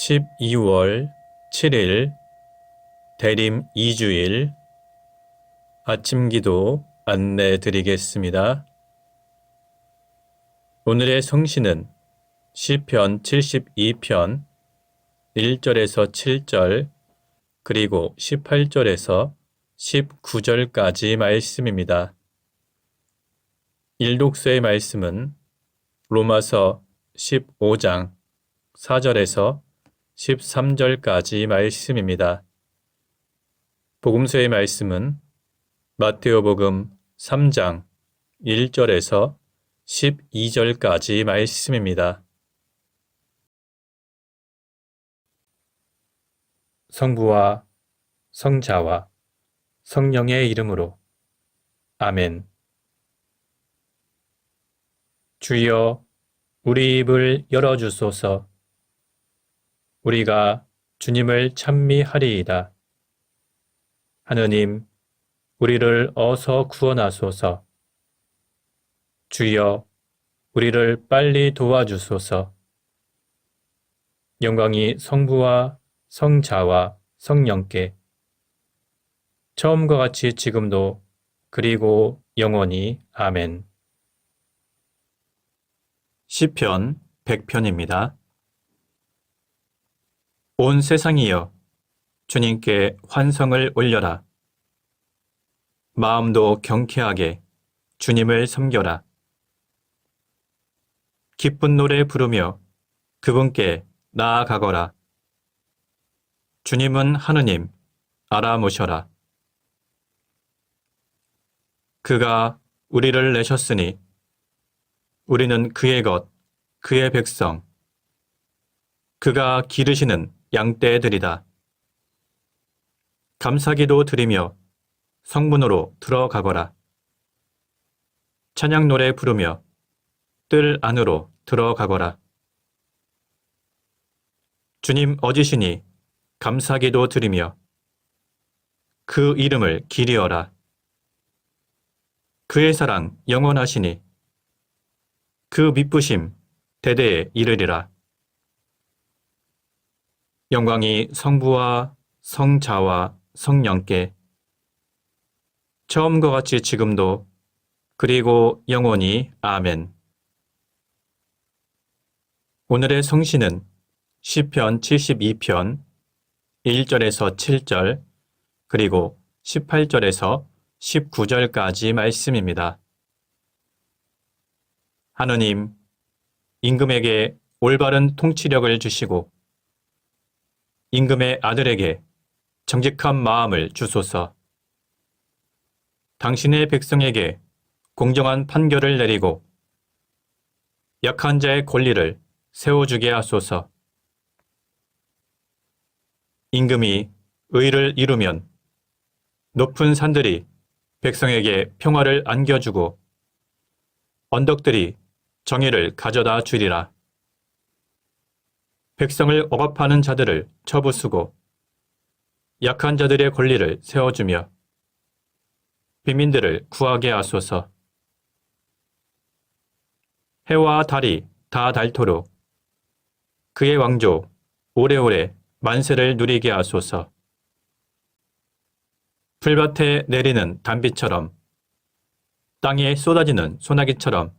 12월 7일 대림 2주일 아침 기도 안내 드리겠습니다. 오늘의 성시는 시편 72편 1절에서 7절 그리고 18절에서 19절까지 말씀입니다. 일독서의 말씀은 로마서 15장 4절에서 13절까지 말씀입니다. 복음서의 말씀은 마테오복음 3장 1절에서 12절까지 말씀입니다. 성부와 성자와 성령의 이름으로 아멘. 주여 우리 입을 열어주소서. 우리가 주님을 찬미하리이다. 하느님, 우리를 어서 구원하소서. 주여, 우리를 빨리 도와주소서. 영광이 성부와 성자와 성령께 처음과 같이 지금도 그리고 영원히 아멘. 시편 100편입니다. 온 세상이여 주님께 환성을 올려라. 마음도 경쾌하게 주님을 섬겨라. 기쁜 노래 부르며 그분께 나아가거라. 주님은 하느님 알아보셔라. 그가 우리를 내셨으니 우리는 그의 것, 그의 백성, 그가 기르시는 양떼들이다. 감사기도 드리며 성문으로 들어가거라. 찬양 노래 부르며 뜰 안으로 들어가거라. 주님 어지시니 감사기도 드리며 그 이름을 기리어라. 그의 사랑 영원하시니 그 미쁘심 대대에 이르리라. 영광이 성부와 성자와 성령께 처음과 같이 지금도 그리고 영원히 아멘. 오늘의 성시는 시편 72편 1절에서 7절 그리고 18절에서 19절까지 말씀입니다. 하느님, 임금에게 올바른 통치력을 주시고 임금의 아들에게 정직한 마음을 주소서. 당신의 백성에게 공정한 판결을 내리고 약한 자의 권리를 세워주게 하소서. 임금이 의를 이루면 높은 산들이 백성에게 평화를 안겨주고 언덕들이 정의를 가져다 주리라. 백성을 억압하는 자들을 쳐부수고 약한 자들의 권리를 세워주며 빈민들을 구하게 하소서. 해와 달이 다 닳도록 그의 왕조 오래오래 만세를 누리게 하소서. 풀밭에 내리는 단비처럼 땅에 쏟아지는 소나기처럼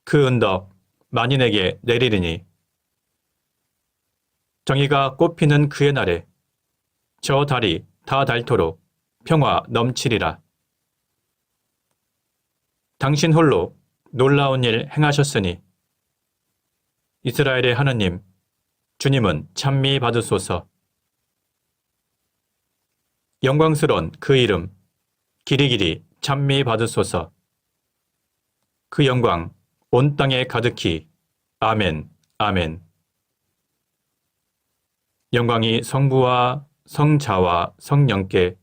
그 은덕 만인에게 내리리니 정의가 꽃피는 그의 날에 저 달이 다 닳도록 평화 넘치리라. 당신 홀로 놀라운 일 행하셨으니 이스라엘의 하느님 주님은 찬미 받으소서. 영광스러운 그 이름 길이길이 찬미 받으소서. 그 영광 온 땅에 가득히 아멘 아멘. 영광이 성부와 성자와 성령께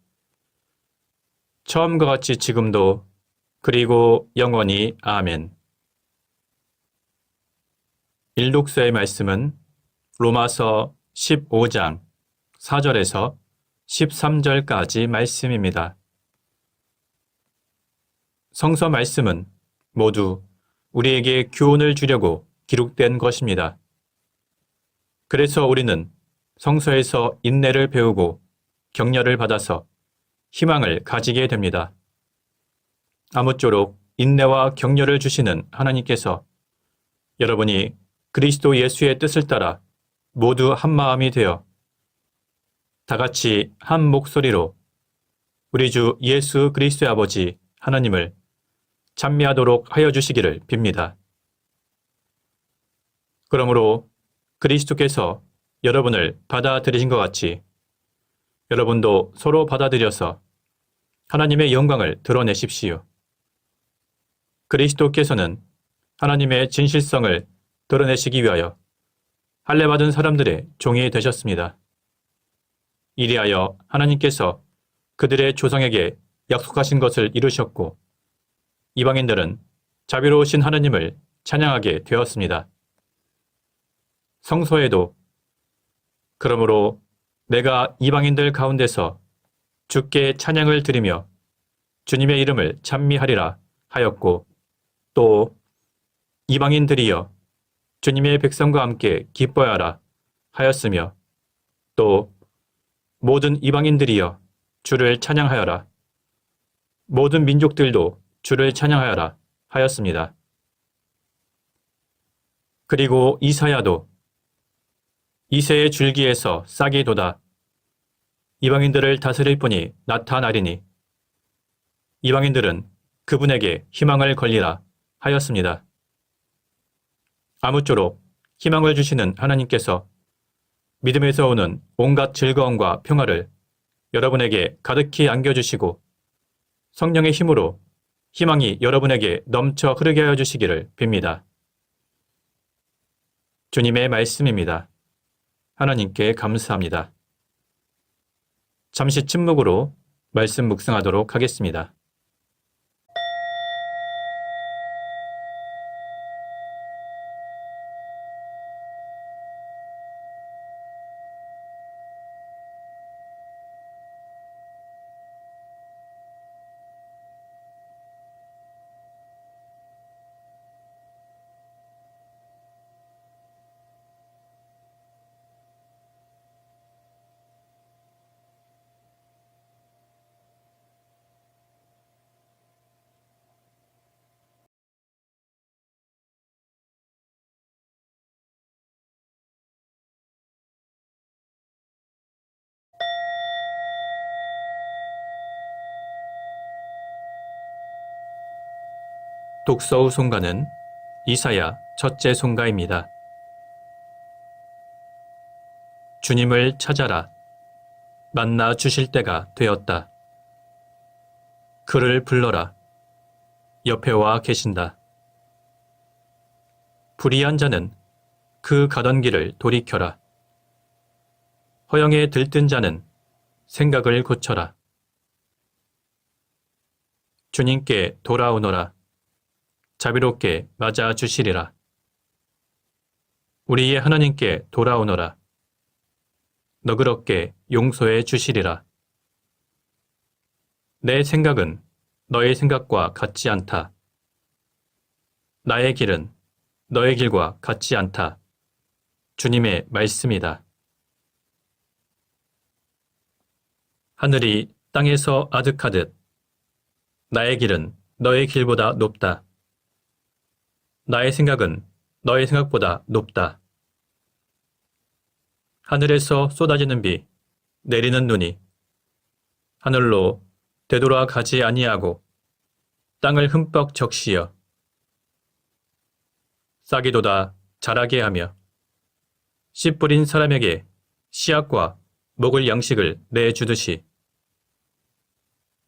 처음과 같이 지금도 그리고 영원히 아멘. 일독서의 말씀은 로마서 15장 4절에서 13절까지 말씀입니다. 성서 말씀은 모두 우리에게 교훈을 주려고 기록된 것입니다. 그래서 우리는 성서에서 인내를 배우고 격려를 받아서 희망을 가지게 됩니다. 아무쪼록 인내와 격려를 주시는 하나님께서 여러분이 그리스도 예수의 뜻을 따라 모두 한 마음이 되어 다 같이 한 목소리로 우리 주 예수 그리스도의 아버지 하나님을 찬미하도록 하여 주시기를 빕니다. 그러므로 그리스도께서 여러분을 받아들이신 것 같이 여러분도 서로 받아들여서 하나님의 영광을 드러내십시오. 그리스도께서는 하나님의 진실성을 드러내시기 위하여 할례받은 사람들의 종이 되셨습니다. 이리하여 하나님께서 그들의 조상에게 약속하신 것을 이루셨고 이방인들은 자비로우신 하나님을 찬양하게 되었습니다. 성서에도 그러므로 내가 이방인들 가운데서 주께 찬양을 드리며 주님의 이름을 찬미하리라 하였고 또 이방인들이여 주님의 백성과 함께 기뻐하라 하였으며 또 모든 이방인들이여 주를 찬양하여라 모든 민족들도 주를 찬양하여라 하였습니다. 그리고 이사야도 이새의 줄기에서 싹이 돋아 이방인들을 다스릴 분이 나타나리니 이방인들은 그분에게 희망을 걸리라 하였습니다. 아무쪼록 희망을 주시는 하나님께서 믿음에서 오는 온갖 즐거움과 평화를 여러분에게 가득히 안겨주시고 성령의 힘으로 희망이 여러분에게 넘쳐 흐르게 하여 주시기를 빕니다. 주님의 말씀입니다. 하나님께 감사합니다. 잠시 침묵으로 말씀 묵상하도록 하겠습니다. 독서 후 송가는 이사야 첫째 송가입니다. 주님을 찾아라. 만나 주실 때가 되었다. 그를 불러라. 옆에 와 계신다. 불의한 자는 그 가던 길을 돌이켜라. 허영에 들뜬 자는 생각을 고쳐라. 주님께 돌아오너라. 자비롭게 맞아 주시리라. 우리의 하나님께 돌아오너라. 너그럽게 용서해 주시리라. 내 생각은 너의 생각과 같지 않다. 나의 길은 너의 길과 같지 않다. 주님의 말씀이다. 하늘이 땅에서 아득하듯 나의 길은 너의 길보다 높다. 나의 생각은 너의 생각보다 높다. 하늘에서 쏟아지는 비, 내리는 눈이 하늘로 되돌아 가지 아니하고 땅을 흠뻑 적시어 싹이 돋아 자라게 하며 씨 뿌린 사람에게 씨앗과 먹을 양식을 내주듯이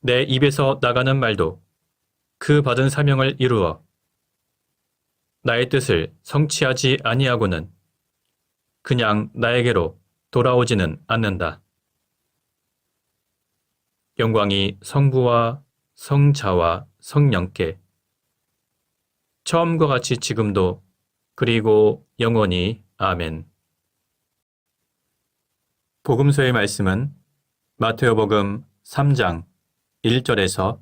내 입에서 나가는 말도 그 받은 사명을 이루어 나의 뜻을 성취하지 아니하고는 그냥 나에게로 돌아오지는 않는다. 영광이 성부와 성자와 성령께 처음과 같이 지금도 그리고 영원히 아멘. 복음서의 말씀은 마테오복음 3장 1절에서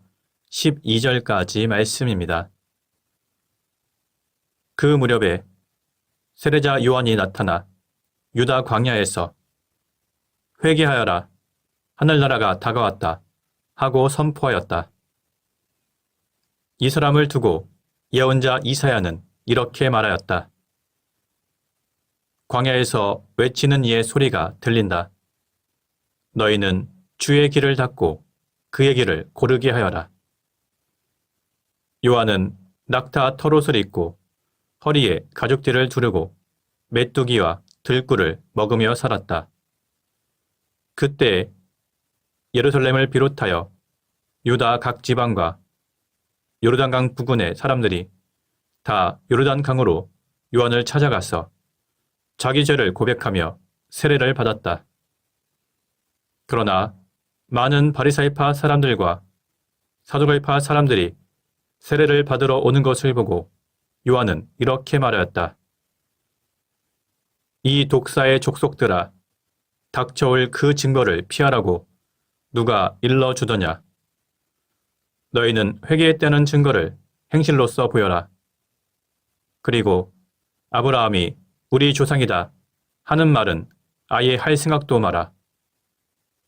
12절까지 말씀입니다. 그 무렵에 세례자 요한이 나타나 유다 광야에서 회개하여라, 하늘나라가 다가왔다 하고 선포하였다. 이 사람을 두고 예언자 이사야는 이렇게 말하였다. 광야에서 외치는 이의 소리가 들린다. 너희는 주의 길을 닫고 그의 길을 고르게 하여라. 요한은 낙타 털옷을 입고 허리에 가죽띠를 두르고 메뚜기와 들꿀을 먹으며 살았다. 그때 예루살렘을 비롯하여 유다 각 지방과 요르단강 부근의 사람들이 다 요르단강으로 요한을 찾아가서 자기 죄를 고백하며 세례를 받았다. 그러나 많은 바리사이파 사람들과 사두갈파 사람들이 세례를 받으러 오는 것을 보고 요한은 이렇게 말하였다. 이 독사의 족속들아, 닥쳐올 그 증거를 피하라고 누가 일러주더냐. 너희는 회개했다는 증거를 행실로써 보여라. 그리고 아브라함이 우리 조상이다 하는 말은 아예 할 생각도 마라.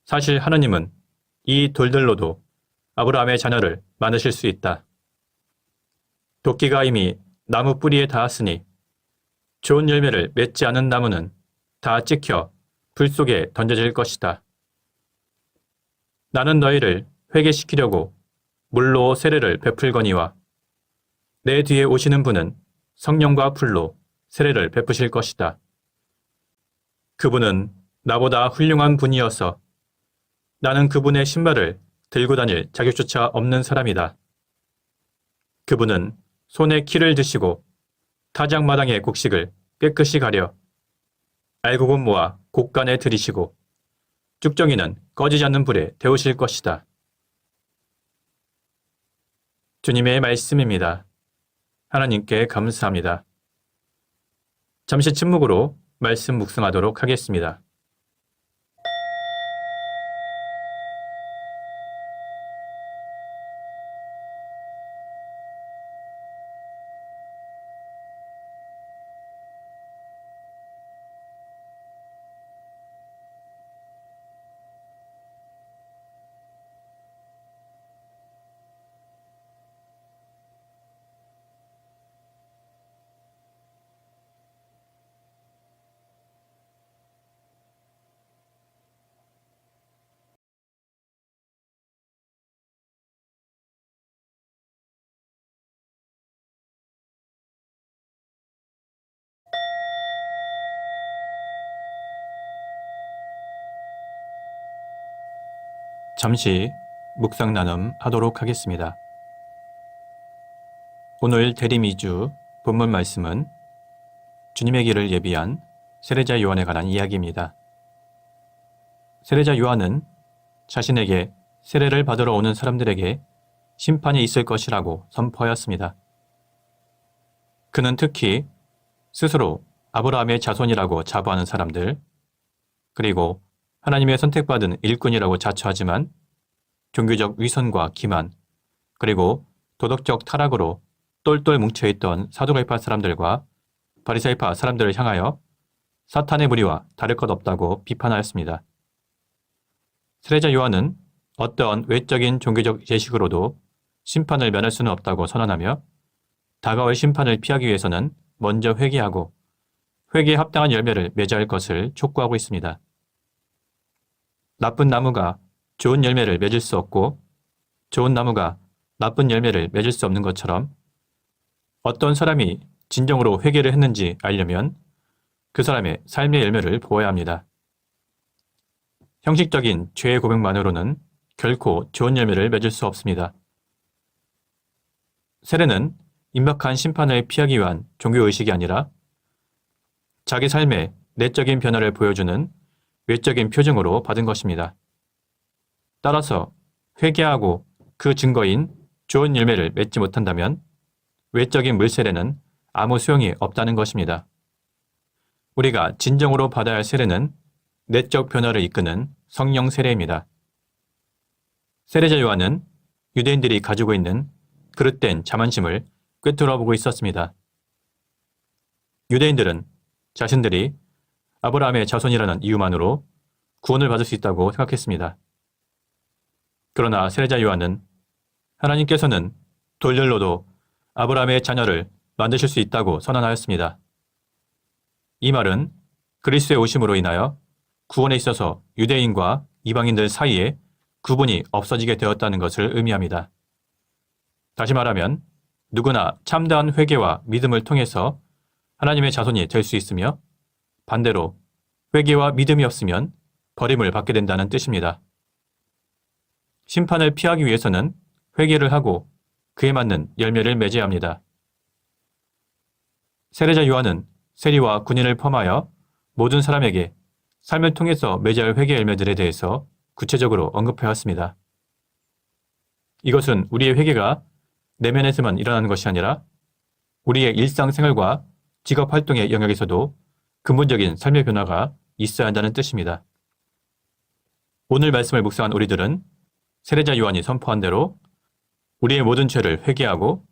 사실 하느님은 이 돌들로도 아브라함의 자녀를 많으실 수 있다. 도끼가 이미 나무 뿌리에 닿았으니 좋은 열매를 맺지 않은 나무는 다 찍혀 불 속에 던져질 것이다. 나는 너희를 회개시키려고 물로 세례를 베풀거니와 내 뒤에 오시는 분은 성령과 불로 세례를 베푸실 것이다. 그분은 나보다 훌륭한 분이어서 나는 그분의 신발을 들고 다닐 자격조차 없는 사람이다. 그분은 손에 키를 드시고 타작마당의 곡식을 깨끗이 가려 알곡은 모아 곡간에 들이시고 쭉정이는 꺼지지 않는 불에 데우실 것이다. 주님의 말씀입니다. 하나님께 감사합니다. 잠시 침묵으로 말씀 묵상하도록 하겠습니다. 잠시 묵상 나눔 하도록 하겠습니다. 오늘 대림 2주 본문 말씀은 주님의 길을 예비한 세례자 요한에 관한 이야기입니다. 세례자 요한은 자신에게 세례를 받으러 오는 사람들에게 심판이 있을 것이라고 선포하였습니다. 그는 특히 스스로 아브라함의 자손이라고 자부하는 사람들, 그리고 하나님의 선택받은 일꾼이라고 자처하지만 종교적 위선과 기만, 그리고 도덕적 타락으로 똘똘 뭉쳐있던 사두갈파 사람들과 바리사이파 사람들을 향하여 사탄의 무리와 다를 것 없다고 비판하였습니다. 세례자 요한은 어떠한 외적인 종교적 예식으로도 심판을 면할 수는 없다고 선언하며 다가올 심판을 피하기 위해서는 먼저 회개하고 회개에 합당한 열매를 맺어야 할 것을 촉구하고 있습니다. 나쁜 나무가 좋은 열매를 맺을 수 없고 좋은 나무가 나쁜 열매를 맺을 수 없는 것처럼 어떤 사람이 진정으로 회개를 했는지 알려면 그 사람의 삶의 열매를 보아야 합니다. 형식적인 죄의 고백만으로는 결코 좋은 열매를 맺을 수 없습니다. 세례는 임박한 심판을 피하기 위한 종교의식이 아니라 자기 삶의 내적인 변화를 보여주는 외적인 표징으로 받은 것입니다. 따라서 회개하고 그 증거인 좋은 열매를 맺지 못한다면 외적인 물세례는 아무 소용이 없다는 것입니다. 우리가 진정으로 받아야 할 세례는 내적 변화를 이끄는 성령 세례입니다. 세례자 요한은 유대인들이 가지고 있는 그릇된 자만심을 꿰뚫어 보고 있었습니다. 유대인들은 자신들이 아브라함의 자손이라는 이유만으로 구원을 받을 수 있다고 생각했습니다. 그러나 세례자 요한은 하나님께서는 돌들로도 아브라함의 자녀를 만드실 수 있다고 선언하였습니다. 이 말은 그리스도의 오심으로 인하여 구원에 있어서 유대인과 이방인들 사이에 구분이 없어지게 되었다는 것을 의미합니다. 다시 말하면 누구나 참다한 회개와 믿음을 통해서 하나님의 자손이 될 수 있으며 반대로 회개와 믿음이 없으면 버림을 받게 된다는 뜻입니다. 심판을 피하기 위해서는 회개를 하고 그에 맞는 열매를 맺어야 합니다. 세례자 요한은 세리와 군인을 포함하여 모든 사람에게 삶을 통해서 맺어야 할 회개 열매들에 대해서 구체적으로 언급해왔습니다. 이것은 우리의 회개가 내면에서만 일어나는 것이 아니라 우리의 일상생활과 직업활동의 영역에서도 근본적인 삶의 변화가 있어야 한다는 뜻입니다. 오늘 말씀을 묵상한 우리들은 세례자 요한이 선포한 대로 우리의 모든 죄를 회개하고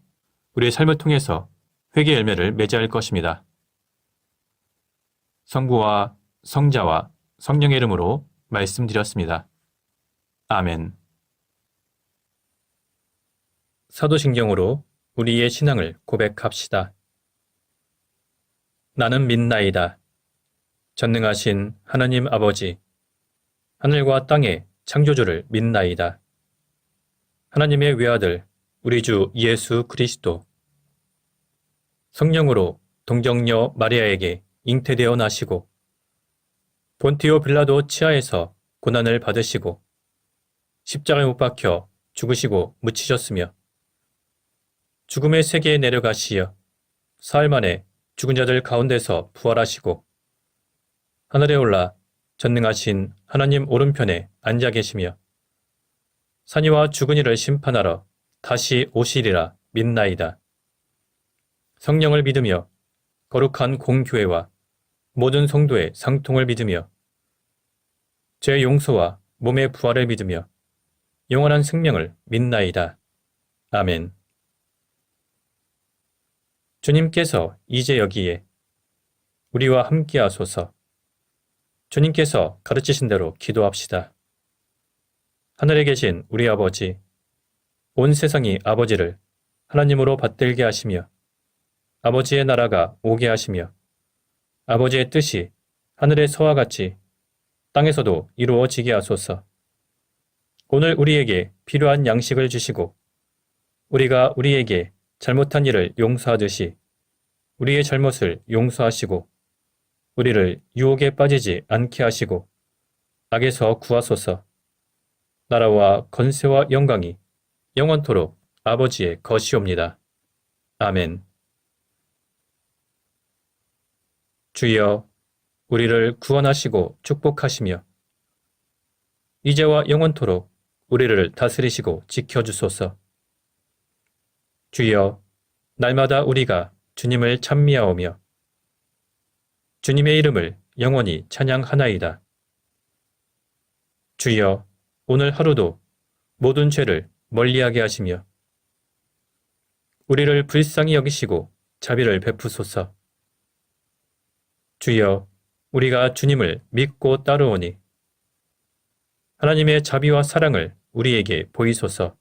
우리의 삶을 통해서 회개 열매를 맺어야 할 것입니다. 성부와 성자와 성령의 이름으로 말씀드렸습니다. 아멘. 사도신경으로 우리의 신앙을 고백합시다. 나는 믿나이다. 전능하신 하나님 아버지, 하늘과 땅의 창조주를 믿나이다. 하나님의 외아들, 우리 주 예수 그리스도, 성령으로 동정녀 마리아에게 잉태되어 나시고 본티오 빌라도 치하에서 고난을 받으시고 십자가에 못 박혀 죽으시고 묻히셨으며 죽음의 세계에 내려가시어 사흘 만에 죽은 자들 가운데서 부활하시고 하늘에 올라 전능하신 하나님 오른편에 앉아 계시며 산이와 죽은 이를 심판하러 다시 오시리라 믿나이다. 성령을 믿으며 거룩한 공교회와 모든 성도의 상통을 믿으며 죄 용서와 몸의 부활을 믿으며 영원한 생명을 믿나이다. 아멘. 주님께서 이제 여기에 우리와 함께하소서. 주님께서 가르치신 대로 기도합시다. 하늘에 계신 우리 아버지, 온 세상이 아버지를 하나님으로 받들게 하시며 아버지의 나라가 오게 하시며 아버지의 뜻이 하늘에서와 같이 땅에서도 이루어지게 하소서. 오늘 우리에게 필요한 양식을 주시고 우리가 우리에게 잘못한 일을 용서하듯이 우리의 잘못을 용서하시고 우리를 유혹에 빠지지 않게 하시고 악에서 구하소서. 나라와 건세와 영광이 영원토록 아버지의 것이옵니다. 아멘. 주여, 우리를 구원하시고 축복하시며 이제와 영원토록 우리를 다스리시고 지켜주소서. 주여, 날마다 우리가 주님을 찬미하오며 주님의 이름을 영원히 찬양하나이다. 주여, 오늘 하루도 모든 죄를 멀리하게 하시며 우리를 불쌍히 여기시고 자비를 베푸소서. 주여, 우리가 주님을 믿고 따르오니 하나님의 자비와 사랑을 우리에게 보이소서.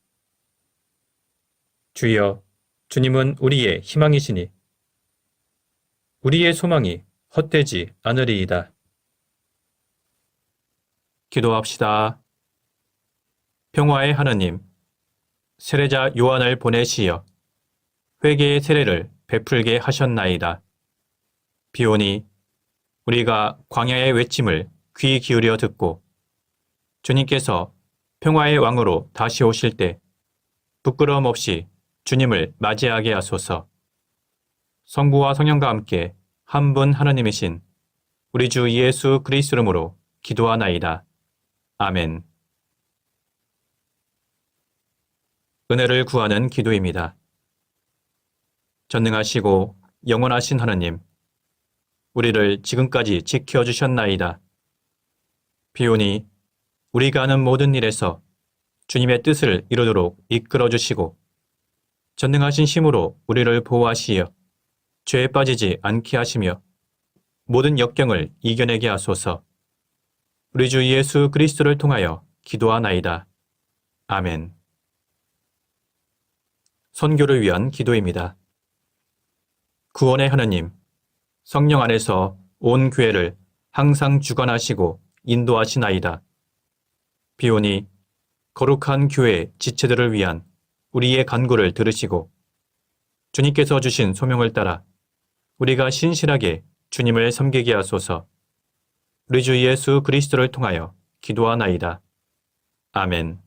주여, 주님은 우리의 희망이시니 우리의 소망이 헛되지 않으리이다. 기도합시다. 평화의 하나님, 세례자 요한을 보내시어 회개의 세례를 베풀게 하셨나이다. 비오니 우리가 광야의 외침을 귀 기울여 듣고 주님께서 평화의 왕으로 다시 오실 때 부끄러움 없이 주님을 맞이하게 하소서. 성부와 성령과 함께 한 분 하나님이신 우리 주 예수 그리스도 이름으로 기도하나이다. 아멘. 은혜를 구하는 기도입니다. 전능하시고 영원하신 하나님, 우리를 지금까지 지켜주셨나이다. 비오니 우리가 하는 모든 일에서 주님의 뜻을 이루도록 이끌어주시고 전능하신 힘으로 우리를 보호하시어 죄에 빠지지 않게 하시며 모든 역경을 이겨내게 하소서. 우리 주 예수 그리스도를 통하여 기도하나이다. 아멘. 선교를 위한 기도입니다. 구원의 하느님, 성령 안에서 온 교회를 항상 주관하시고 인도하시나이다. 비오니 거룩한 교회 지체들을 위한 우리의 간구를 들으시고 주님께서 주신 소명을 따라 우리가 신실하게 주님을 섬기게 하소서. 우리 주 예수 그리스도를 통하여 기도하나이다. 아멘.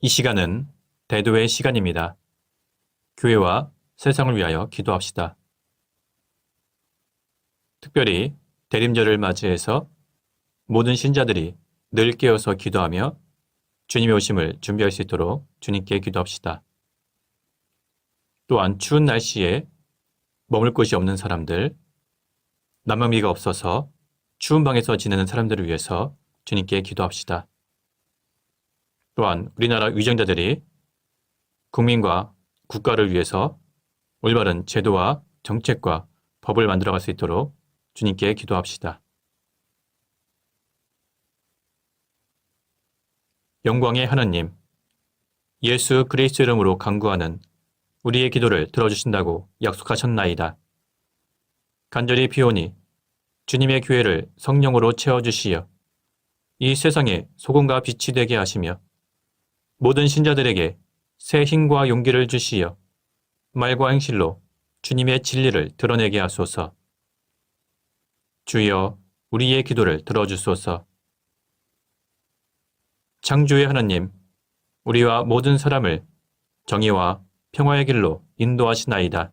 이 시간은 대도의 시간입니다. 교회와 세상을 위하여 기도합시다. 특별히 대림절을 맞이해서 모든 신자들이 늘 깨어서 기도하며 주님의 오심을 준비할 수 있도록 주님께 기도합시다. 또한 추운 날씨에 머물 곳이 없는 사람들, 난방비가 없어서 추운 방에서 지내는 사람들을 위해서 주님께 기도합시다. 또한 우리나라 위정자들이 국민과 국가를 위해서 올바른 제도와 정책과 법을 만들어갈 수 있도록 주님께 기도합시다. 영광의 하나님, 예수 그리스도 이름으로 간구하는 우리의 기도를 들어주신다고 약속하셨나이다. 간절히 비오니 주님의 교회를 성령으로 채워주시어 이 세상에 소금과 빛이 되게 하시며 모든 신자들에게 새 힘과 용기를 주시어 말과 행실로 주님의 진리를 드러내게 하소서. 주여, 우리의 기도를 들어주소서. 창조의 하나님, 우리와 모든 사람을 정의와 평화의 길로 인도하시나이다.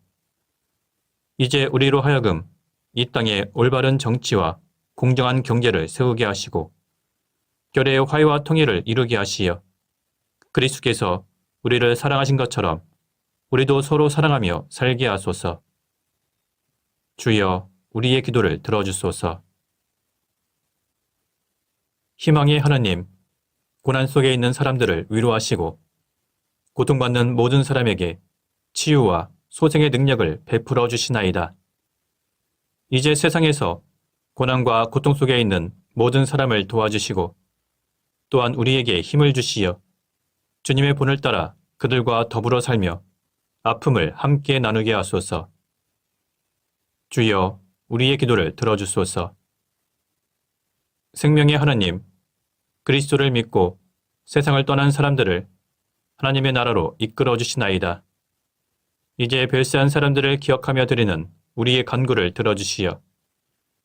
이제 우리로 하여금 이 땅에 올바른 정치와 공정한 경제를 세우게 하시고 결의의 화해와 통일을 이루게 하시어 그리스도께서 우리를 사랑하신 것처럼 우리도 서로 사랑하며 살게 하소서. 주여, 우리의 기도를 들어주소서. 희망의 하나님, 고난 속에 있는 사람들을 위로하시고 고통받는 모든 사람에게 치유와 소생의 능력을 베풀어 주시나이다. 이제 세상에서 고난과 고통 속에 있는 모든 사람을 도와주시고 또한 우리에게 힘을 주시어 주님의 본을 따라 그들과 더불어 살며 아픔을 함께 나누게 하소서. 주여, 우리의 기도를 들어주소서. 생명의 하나님, 그리스도를 믿고 세상을 떠난 사람들을 하나님의 나라로 이끌어 주시나이다. 이제 별세한 사람들을 기억하며 드리는 우리의 간구를 들어주시어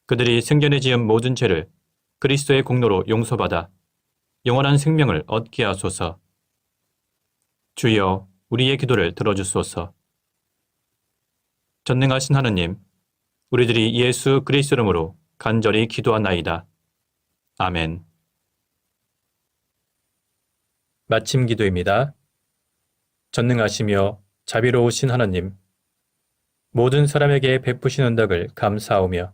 그들이 생전에 지은 모든 죄를 그리스도의 공로로 용서받아 영원한 생명을 얻게 하소서. 주여, 우리의 기도를 들어주소서. 전능하신 하느님, 우리들이 예수 그리스도 이름으로 간절히 기도하나이다. 아멘. 마침 기도입니다. 전능하시며 자비로우신 하나님, 모든 사람에게 베푸신 은덕을 감사하오며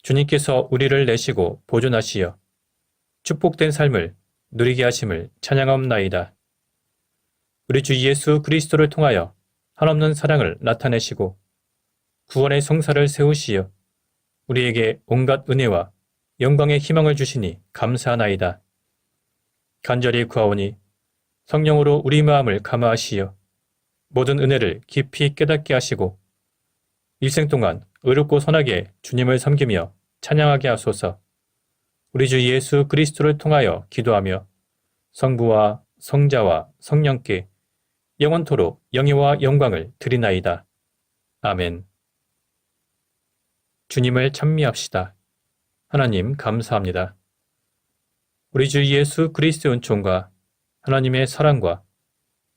주님께서 우리를 내시고 보존하시어 축복된 삶을 누리게 하심을 찬양하옵나이다. 우리 주 예수 그리스도를 통하여 한없는 사랑을 나타내시고 구원의 성사를 세우시어 우리에게 온갖 은혜와 영광의 희망을 주시니 감사하나이다. 간절히 구하오니 성령으로 우리 마음을 감화하시어 모든 은혜를 깊이 깨닫게 하시고 일생 동안 의롭고 선하게 주님을 섬기며 찬양하게 하소서. 우리 주 예수 그리스도를 통하여 기도하며 성부와 성자와 성령께 영원토록 영예와 영광을 드리나이다. 아멘. 주님을 찬미합시다. 하나님 감사합니다. 우리 주 예수 그리스도의 은총과 하나님의 사랑과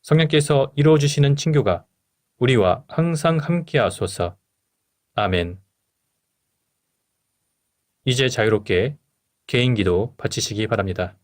성령께서 이루어주시는 친교가 우리와 항상 함께 하소서. 아멘. 이제 자유롭게 개인기도 바치시기 바랍니다.